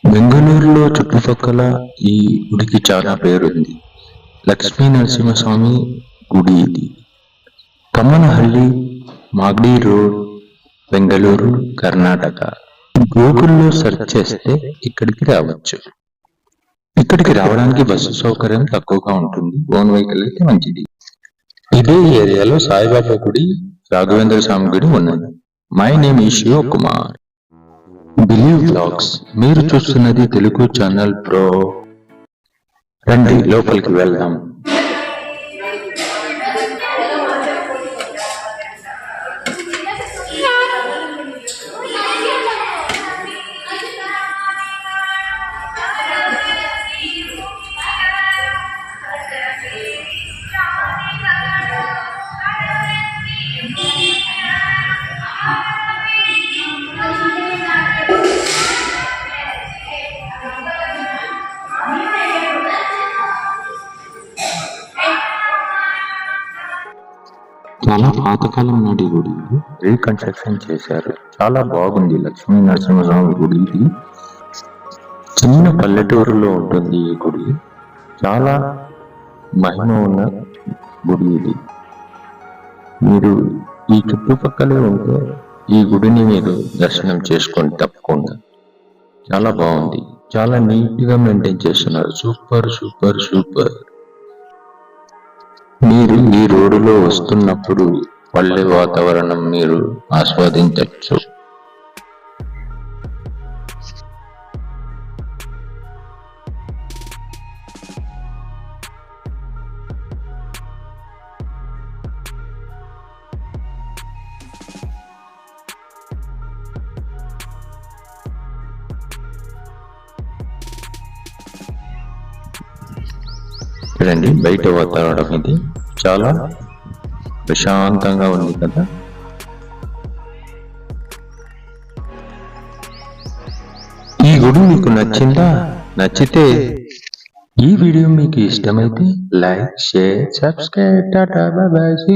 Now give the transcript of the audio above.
బెంగళూరులో చుట్టుపక్కల ఈ గుడికి చాలా పేరుంది. లక్ష్మీ నరసింహస్వామి గుడి ఇది. కమ్మనహల్లి, మాగ్డి రోడ్, బెంగళూరు, కర్ణాటక. గూగుల్లో సెర్చ్ చేస్తే ఇక్కడికి రావచ్చు. ఇక్కడికి రావడానికి బస్సు సౌకర్యం తక్కువగా ఉంటుంది. ఓన్ వెహికల్ అయితే మంచిది. ఇదే ఏరియాలో సాయిబాబా గుడి, రాఘవేంద్ర స్వామి గుడి ఉన్నది. My name is Shivakumar. Believe blogs మీరు చూస్తున్నది తెలుగు ఛానల్ ప్రో. రండి లోపలికి వెళ్దాం. చాలా పాతకాలం నాటి గుడి, రీకన్స్ట్రక్షన్ చేశారు. చాలా బాగుంది. లక్ష్మీ నరసింహస్వామి గుడి ఇది. చిన్న పల్లెటూరులో ఉంటుంది ఈ గుడి. చాలా మహిమ ఉన్న గుడి ఇది. మీరు ఈ చుట్టుపక్కలే ఉంటే ఈ గుడిని మీరు దర్శనం చేసుకోండి తప్పకుండా. చాలా బాగుంది. చాలా నీట్ గా మెయింటైన్ చేస్తున్నారు. Super super super. మీరు ఈ రోడ్డులో వస్తున్నప్పుడు పల్లె వాతావరణం మీరు ఆస్వాదించవచ్చు. చూడండి బయట వాతావరణం ఇది చాలా ప్రశాంతంగా ఉంది కదా. ఈ గుడి మీకు నచ్చిందా? నచ్చితే ఈ వీడియో మీకు ఇష్టమైతే like, share, subscribe. Tata bye by.